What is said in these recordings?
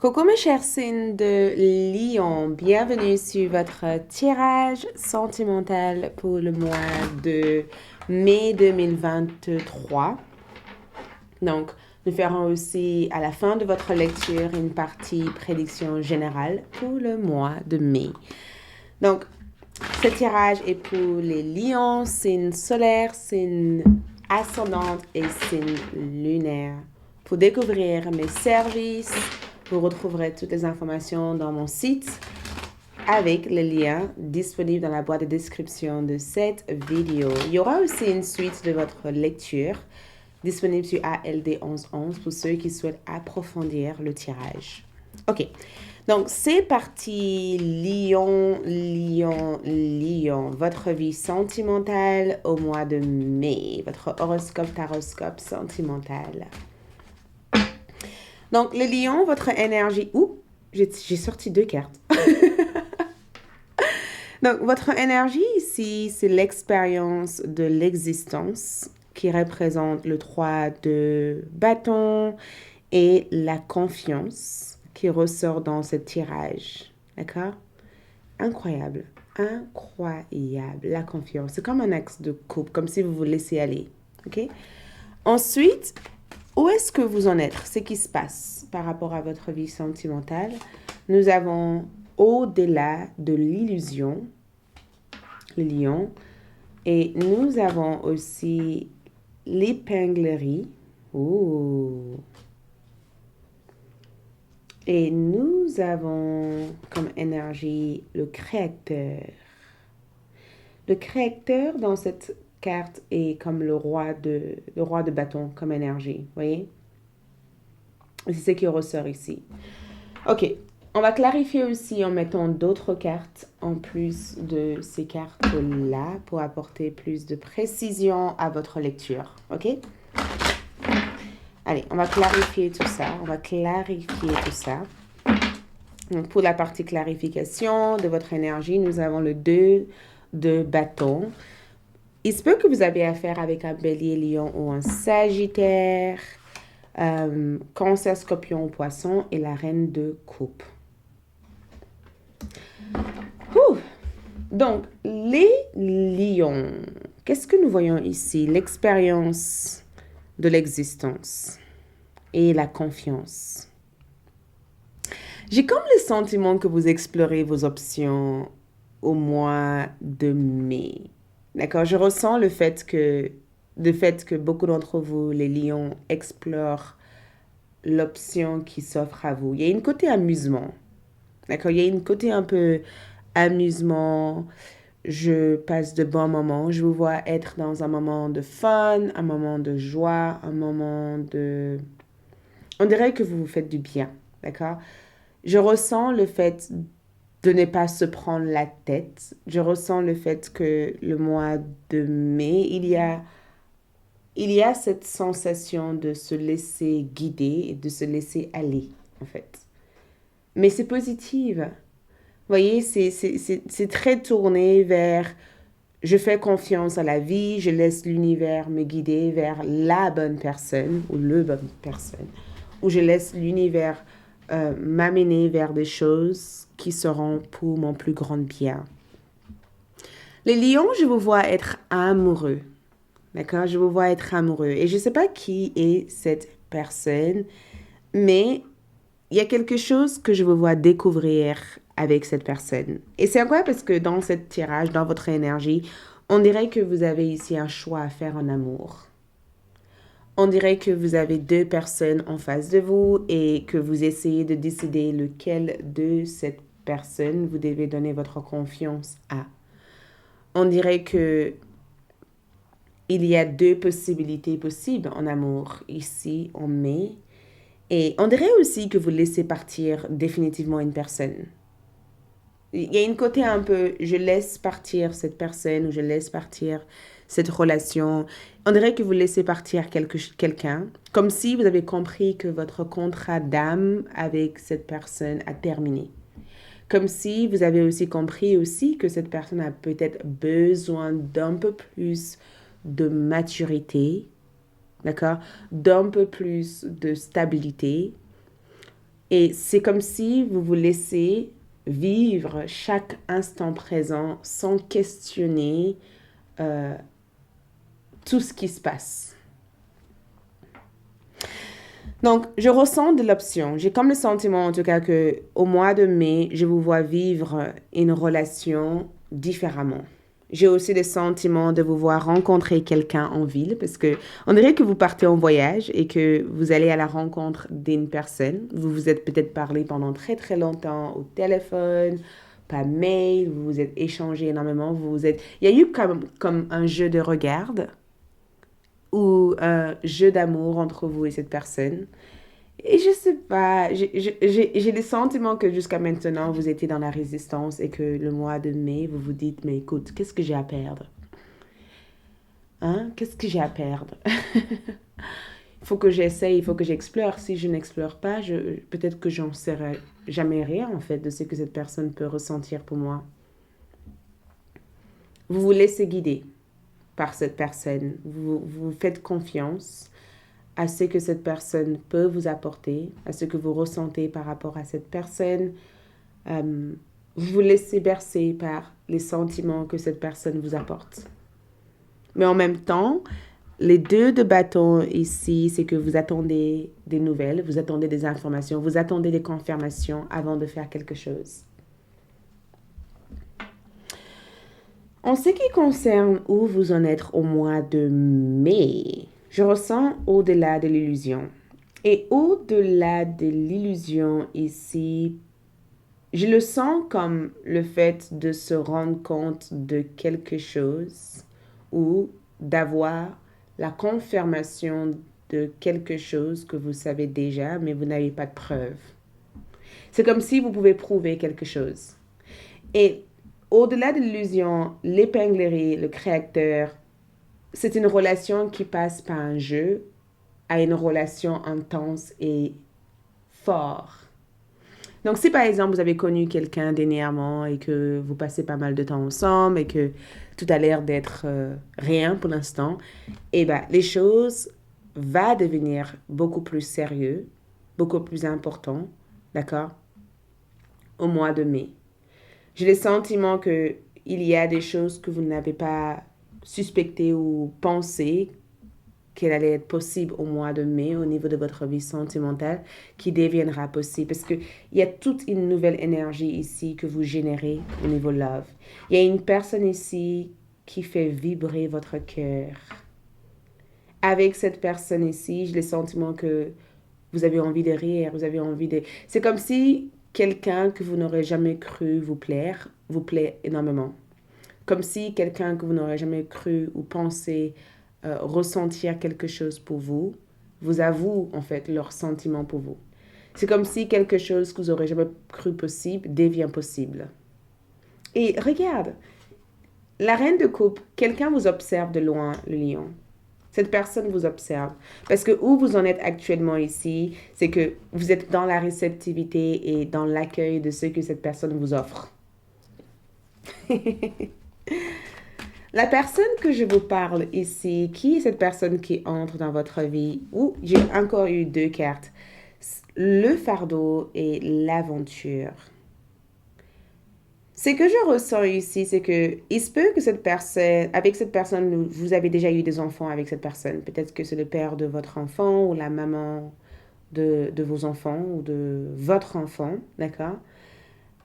Coucou mes chers signes de Lion, bienvenue sur votre tirage sentimental pour le mois de mai 2023. Donc, nous ferons aussi à la fin de votre lecture une partie prédiction générale pour le mois de mai. Donc, ce tirage est pour les lions, signe solaire, signe ascendante et signe lunaire. Pour découvrir mes services, vous retrouverez toutes les informations dans mon site avec le lien disponible dans la boîte de description de cette vidéo. Il y aura aussi une suite de votre lecture disponible sur ALD 1111 pour ceux qui souhaitent approfondir le tirage. OK. Donc, c'est parti, Lion, Lion, Lion. Votre vie sentimentale au mois de mai. Votre horoscope, taroscope sentimental. Donc, le Lion, votre énergie... Ouh, j'ai sorti 2 cartes. Donc, votre énergie ici, c'est l'expérience de l'existence qui représente le 3 de bâton et la confiance qui ressort dans ce tirage. D'accord? Incroyable. Incroyable. La confiance. C'est comme un axe de coupe, comme si vous vous laissez aller. OK? Ensuite, où est-ce que vous en êtes? Ce qui se passe par rapport à votre vie sentimentale. Nous avons au-delà de l'illusion, le lion, et nous avons aussi l'épinglerie. Ouh. Et nous avons comme énergie le créateur. Le créateur dans cette carte est comme le roi de bâton comme énergie. Voyez? C'est ce qui ressort ici. OK. On va clarifier aussi en mettant d'autres cartes en plus de ces cartes-là pour apporter plus de précision à votre lecture. OK? Allez, on va clarifier tout ça. Donc, pour la partie clarification de votre énergie, nous avons le 2 de bâton. Il se peut que vous avez affaire avec un bélier, lion ou un sagittaire, cancer, scorpion ou poisson et la reine de coupe. Donc, les lions, qu'est-ce que nous voyons ici? L'expérience de l'existence et la confiance. J'ai comme le sentiment que vous explorez vos options au mois de mai. D'accord? Je ressens le fait que beaucoup d'entre vous, les lions, explorent l'option qui s'offre à vous. Il y a une côté amusement. D'accord? Il y a une côté un peu amusement. Je passe de bons moments. Je vous vois être dans un moment de fun, un moment de joie, un moment de... On dirait que vous vous faites du bien. D'accord? Je ressens le fait de ne pas se prendre la tête. Je ressens le fait que le mois de mai, il y a cette sensation de se laisser guider et de se laisser aller, en fait. Mais c'est positif. Vous voyez, c'est très tourné vers je fais confiance à la vie, je laisse l'univers me guider vers la bonne personne ou le bonne personne, ou je laisse l'univers m'amener vers des choses qui seront pour mon plus grand bien. Les lions, je vous vois être amoureux. D'accord? Je vous vois être amoureux. Et je ne sais pas qui est cette personne, mais il y a quelque chose que je vous vois découvrir avec cette personne. Et c'est incroyable parce que dans ce tirage, dans votre énergie, on dirait que vous avez ici un choix à faire en amour. On dirait que vous avez 2 personnes en face de vous et que vous essayez de décider lequel de cette personne vous devez donner votre confiance à. On dirait que il y a 2 possibilités possibles en amour ici en mai. Et on dirait aussi que vous laissez partir définitivement une personne. Il y a une côté un peu, je laisse partir cette personne ou je laisse partir cette relation. On dirait que vous laissez partir quelqu'un, comme si vous avez compris que votre contrat d'âme avec cette personne a terminé. Comme si vous avez aussi compris aussi que cette personne a peut-être besoin d'un peu plus de maturité, d'accord? D'un peu plus de stabilité. Et c'est comme si vous vous laissez vivre chaque instant présent sans questionner euh, tout ce qui se passe. Donc, je ressens de l'option. J'ai comme le sentiment, en tout cas, que au mois de mai, je vous vois vivre une relation différemment. J'ai aussi le sentiment de vous voir rencontrer quelqu'un en ville parce que on dirait que vous partez en voyage et que vous allez à la rencontre d'une personne. Vous vous êtes peut-être parlé pendant très très longtemps au téléphone, par mail, vous vous êtes échangé énormément. Il y a eu comme un jeu de regard ou un jeu d'amour entre vous et cette personne. Et je sais pas, j'ai le sentiment que jusqu'à maintenant, vous étiez dans la résistance et que le mois de mai, vous vous dites, mais écoute, qu'est-ce que j'ai à perdre? Hein? Qu'est-ce que j'ai à perdre? Il faut que j'essaye, il faut que j'explore. Si je n'explore pas, peut-être que j'en saurai jamais rien, en fait, de ce que cette personne peut ressentir pour moi. Vous vous laissez guider par cette personne. Vous faites confiance à ce que cette personne peut vous apporter, à ce que vous ressentez par rapport à cette personne. Vous vous laissez bercer par les sentiments que cette personne vous apporte. Mais en même temps, les deux de bâton ici, c'est que vous attendez des nouvelles, vous attendez des informations, vous attendez des confirmations avant de faire quelque chose. En ce qui concerne où vous en êtes au mois de mai, je ressens au-delà de l'illusion. Et au-delà de l'illusion ici, je le sens comme le fait de se rendre compte de quelque chose ou d'avoir la confirmation de quelque chose que vous savez déjà, mais vous n'avez pas de preuve. C'est comme si vous pouvez prouver quelque chose. Et au-delà de l'illusion, l'épinglerie, le créateur, c'est une relation qui passe par un jeu à une relation intense et forte. Donc, si par exemple vous avez connu quelqu'un dernièrement et que vous passez pas mal de temps ensemble et que tout a l'air d'être rien pour l'instant, eh ben, les choses vont devenir beaucoup plus sérieux, beaucoup plus important, d'accord, au mois de mai. J'ai le sentiment qu'il y a des choses que vous n'avez pas suspectées ou pensées qu'elle allait être possible au mois de mai au niveau de votre vie sentimentale qui deviendra possible parce qu'il y a toute une nouvelle énergie ici que vous générez au niveau love. Il y a une personne ici qui fait vibrer votre cœur. Avec cette personne ici, j'ai le sentiment que vous avez envie de rire, vous avez envie de... C'est comme si quelqu'un que vous n'aurez jamais cru vous plaît énormément. Comme si quelqu'un que vous n'aurez jamais cru ou pensé ressentir quelque chose pour vous, vous avoue en fait leurs sentiments pour vous. C'est comme si quelque chose que vous n'aurez jamais cru possible devient possible. Et regarde, la reine de coupe, quelqu'un vous observe de loin, le lion. Cette personne vous observe. Parce que où vous en êtes actuellement ici, c'est que vous êtes dans la réceptivité et dans l'accueil de ce que cette personne vous offre. La personne que je vous parle ici, qui est cette personne qui entre dans votre vie? Ou j'ai encore eu deux cartes. Le fardeau et l'aventure. Ce que je ressens ici, c'est que il se peut que avec cette personne, vous avez déjà eu des enfants avec cette personne. Peut-être que c'est le père de votre enfant ou la maman de vos enfants ou de votre enfant, d'accord?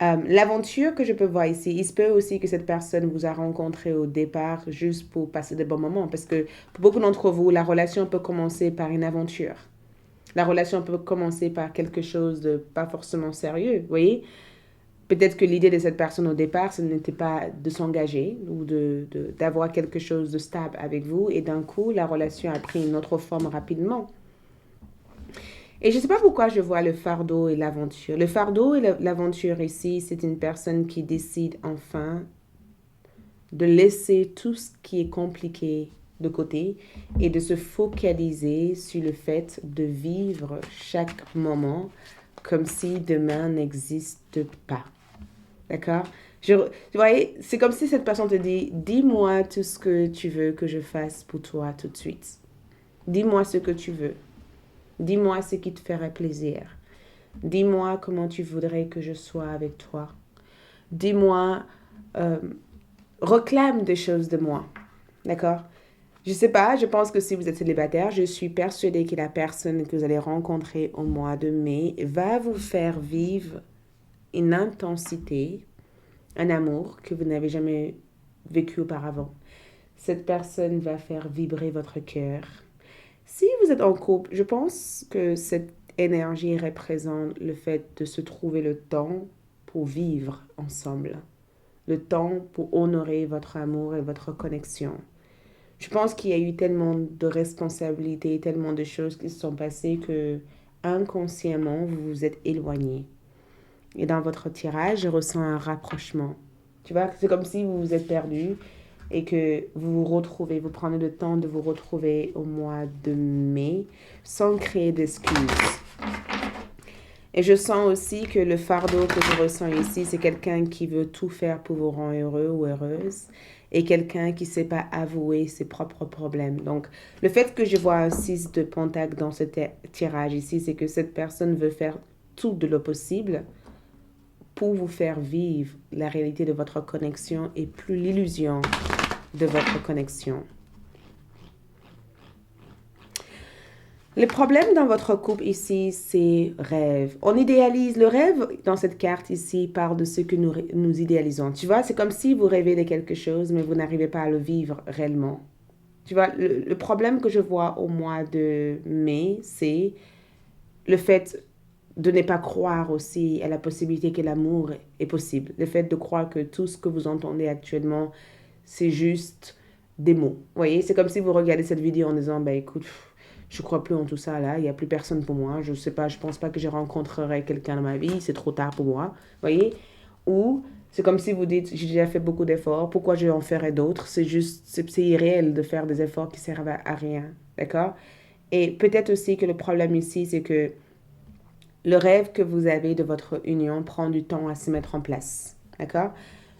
L'aventure que je peux voir ici, il se peut aussi que cette personne vous a rencontré au départ juste pour passer de bons moments. Parce que pour beaucoup d'entre vous, la relation peut commencer par une aventure. La relation peut commencer par quelque chose de pas forcément sérieux, vous voyez? Peut-être que l'idée de cette personne au départ, ce n'était pas de s'engager ou d'avoir quelque chose de stable avec vous. Et d'un coup, la relation a pris une autre forme rapidement. Et je ne sais pas pourquoi je vois le fardeau et l'aventure. Le fardeau et l'aventure ici, c'est une personne qui décide enfin de laisser tout ce qui est compliqué de côté et de se focaliser sur le fait de vivre chaque moment comme si demain n'existe pas. D'accord? Vous voyez, c'est comme si cette personne te dit, dis-moi tout ce que tu veux que je fasse pour toi tout de suite. Dis-moi ce que tu veux. Dis-moi ce qui te ferait plaisir. Dis-moi comment tu voudrais que je sois avec toi. Dis-moi, euh, réclame des choses de moi. D'accord? Je sais pas, je pense que si vous êtes célibataire, je suis persuadée que la personne que vous allez rencontrer au mois de mai va vous faire vivre une intensité, un amour que vous n'avez jamais vécu auparavant. Cette personne va faire vibrer votre cœur. Si vous êtes en couple, je pense que cette énergie représente le fait de se trouver le temps pour vivre ensemble, le temps pour honorer votre amour et votre connexion. Je pense qu'il y a eu tellement de responsabilités, tellement de choses qui se sont passées que inconsciemment, vous vous êtes éloignés. Et dans votre tirage, je ressens un rapprochement. Tu vois, c'est comme si vous vous êtes perdu et que vous vous retrouvez, vous prenez le temps de vous retrouver au mois de mai sans créer d'excuses. Et je sens aussi que le fardeau que je ressens ici, c'est quelqu'un qui veut tout faire pour vous rendre heureux ou heureuse et quelqu'un qui ne sait pas avouer ses propres problèmes. Donc, le fait que je vois un 6 de pentacle dans ce tirage ici, c'est que cette personne veut faire tout de le possible pour vous faire vivre la réalité de votre connexion et plus l'illusion de votre connexion. Le problème dans votre couple ici, c'est rêve. On idéalise le rêve dans cette carte ici parle de ce que nous idéalisons. Tu vois, c'est comme si vous rêvez de quelque chose, mais vous n'arrivez pas à le vivre réellement. Tu vois, le problème que je vois au mois de mai, c'est le fait de ne pas croire aussi à la possibilité que l'amour est possible. Le fait de croire que tout ce que vous entendez actuellement, c'est juste des mots. Vous voyez, c'est comme si vous regardez cette vidéo en disant, ben écoute, je crois plus en tout ça là, il n'y a plus personne pour moi, je sais pas, je pense pas que je rencontrerai quelqu'un dans ma vie, c'est trop tard pour moi. Vous voyez? Ou c'est comme si vous dites, j'ai déjà fait beaucoup d'efforts, pourquoi je en ferais d'autres? C'est juste, c'est irréel de faire des efforts qui servent à rien. D'accord? Et peut-être aussi que le problème ici, c'est que le rêve que vous avez de votre union prend du temps à se mettre en place. D'accord?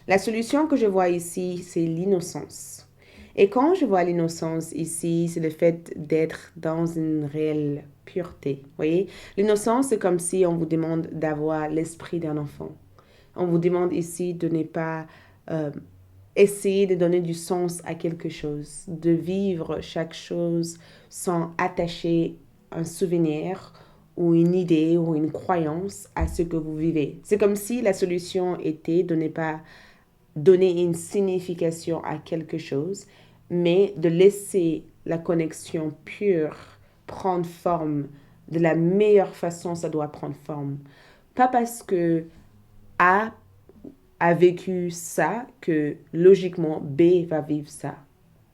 La solution que je vois ici, c'est l'innocence. Et quand je vois l'innocence ici, c'est le fait d'être dans une réelle pureté. Vous voyez? L'innocence, c'est comme si on vous demande d'avoir l'esprit d'un enfant. On vous demande ici de ne pas essayer de donner du sens à quelque chose, de vivre chaque chose sans attacher un souvenir ou une idée ou une croyance à ce que vous vivez. C'est comme si la solution était de ne pas donner une signification à quelque chose, mais de laisser la connexion pure prendre forme de la meilleure façon ça doit prendre forme. Pas parce que A a vécu ça que logiquement B va vivre ça.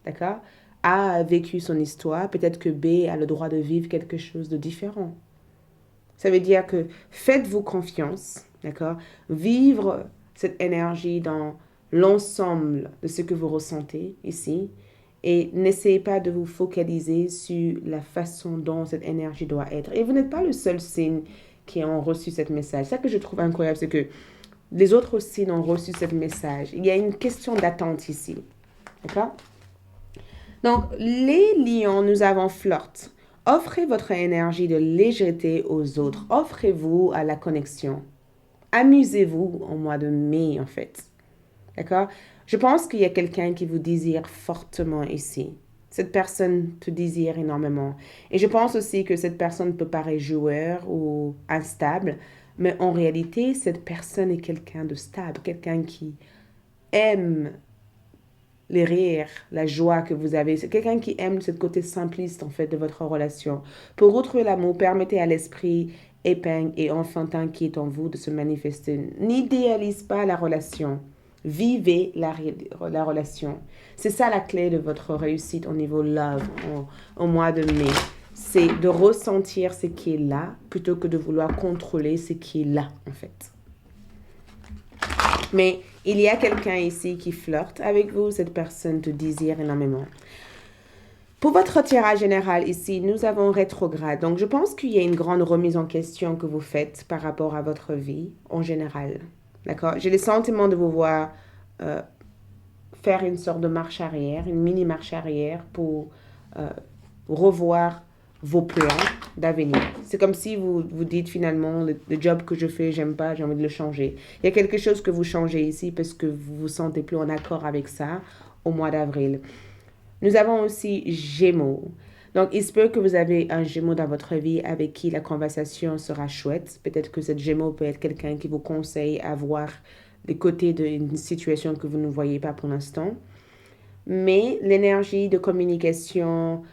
D'accord? A a vécu son histoire, peut-être que B a le droit de vivre quelque chose de différent. Ça veut dire que faites-vous confiance, d'accord? Vivre cette énergie dans l'ensemble de ce que vous ressentez ici et n'essayez pas de vous focaliser sur la façon dont cette énergie doit être. Et vous n'êtes pas le seul signe qui ont reçu ce message. Ça que je trouve incroyable, c'est que les autres signes ont reçu ce message. Il y a une question d'attente ici, d'accord? Donc, les lions, nous avons flirt. Offrez votre énergie de légèreté aux autres. Offrez-vous à la connexion. Amusez-vous au mois de mai, en fait. D'accord? Je pense qu'il y a quelqu'un qui vous désire fortement ici. Cette personne te désire énormément. Et je pense aussi que cette personne peut paraître joueur ou instable, mais en réalité, cette personne est quelqu'un de stable, quelqu'un qui aime les rires, la joie que vous avez. C'est quelqu'un qui aime ce côté simpliste, en fait, de votre relation. Pour retrouver l'amour, permettez à l'esprit épingle et enfantin qui est en vous de se manifester. N'idéalise pas la relation. Vivez la relation. C'est ça la clé de votre réussite au niveau love au mois de mai. C'est de ressentir ce qui est là plutôt que de vouloir contrôler ce qui est là, en fait. Mais il y a quelqu'un ici qui flirte avec vous. Cette personne te désire énormément. Pour votre tirage général ici, nous avons rétrograde. Donc, je pense qu'il y a une grande remise en question que vous faites par rapport à votre vie en général. D'accord? J'ai le sentiment de vous voir faire une sorte de marche arrière, une mini marche arrière pour revoir vos plans d'avenir. C'est comme si vous dites finalement, le job que je fais, j'aime pas, j'ai envie de le changer. Il y a quelque chose que vous changez ici parce que vous vous sentez plus en accord avec ça au mois d'avril. Nous avons aussi Gémeaux. Donc, il se peut que vous avez un Gémeaux dans votre vie avec qui la conversation sera chouette. Peut-être que cette Gémeaux peut être quelqu'un qui vous conseille à voir les côtés d'une situation que vous ne voyez pas pour l'instant. Mais l'énergie de communication,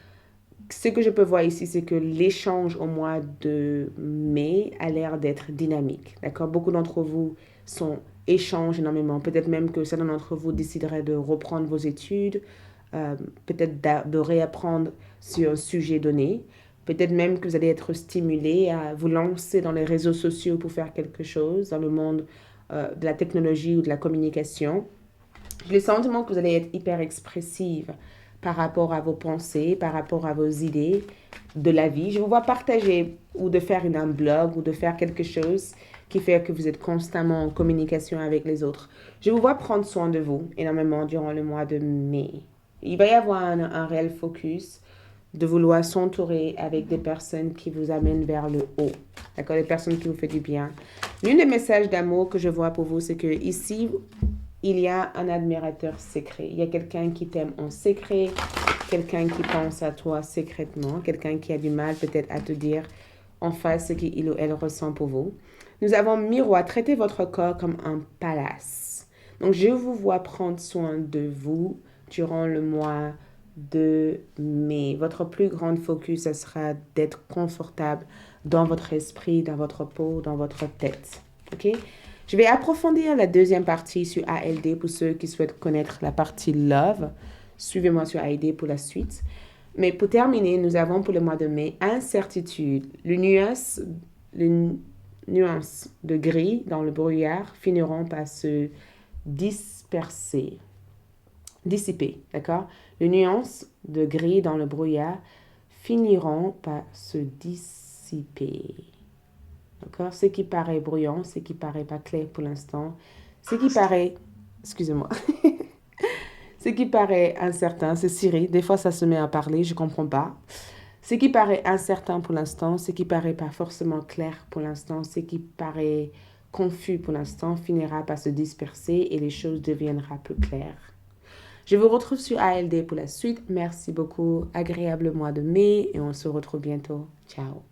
ce que je peux voir ici, c'est que l'échange au mois de mai a l'air d'être dynamique. D'accord? Beaucoup d'entre vous échangent énormément. Peut-être même que certains d'entre vous décideraient de reprendre vos études, peut-être de réapprendre sur un sujet donné. Peut-être même que vous allez être stimulé à vous lancer dans les réseaux sociaux pour faire quelque chose dans le monde de la technologie ou de la communication. J'ai le sentiment que vous allez être hyper expressive par rapport à vos pensées, par rapport à vos idées de la vie. Je vous vois partager ou de faire un blog ou de faire quelque chose qui fait que vous êtes constamment en communication avec les autres. Je vous vois prendre soin de vous énormément durant le mois de mai. Il va y avoir un réel focus de vouloir s'entourer avec des personnes qui vous amènent vers le haut. D'accord? Des personnes qui vous font du bien. L'un des messages d'amour que je vois pour vous, c'est que ici, il y a un admirateur secret. Il y a quelqu'un qui t'aime en secret, quelqu'un qui pense à toi secrètement, quelqu'un qui a du mal peut-être à te dire en face ce qu'il ou elle ressent pour vous. Nous avons miroir, traitez votre corps comme un palace. Donc, je vous vois prendre soin de vous durant le mois de mai. Votre plus grande focus, ce sera d'être confortable dans votre esprit, dans votre peau, dans votre tête. OK? Je vais approfondir la deuxième partie sur ALD pour ceux qui souhaitent connaître la partie Love. Suivez-moi sur ALD pour la suite. Mais pour terminer, nous avons pour le mois de mai incertitude. Les nuances de gris dans le brouillard finiront par se dissiper, d'accord? Les nuances de gris dans le brouillard finiront par se dissiper. D'accord? Ce qui paraît bruyant, ce qui paraît pas clair pour l'instant, ce qui paraît, excusez-moi, ce qui paraît incertain, c'est Siri, des fois ça se met à parler, je comprends pas. Ce qui paraît incertain pour l'instant, ce qui paraît pas forcément clair pour l'instant, ce qui paraît confus pour l'instant, finira par se disperser et les choses deviendront plus claires. Je vous retrouve sur ALD pour la suite. Merci beaucoup. Agréable mois de mai et on se retrouve bientôt. Ciao.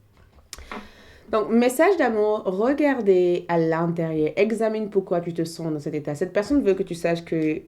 Donc, message d'amour, regardez à l'intérieur, examine pourquoi tu te sens dans cet état. Cette personne veut que tu saches que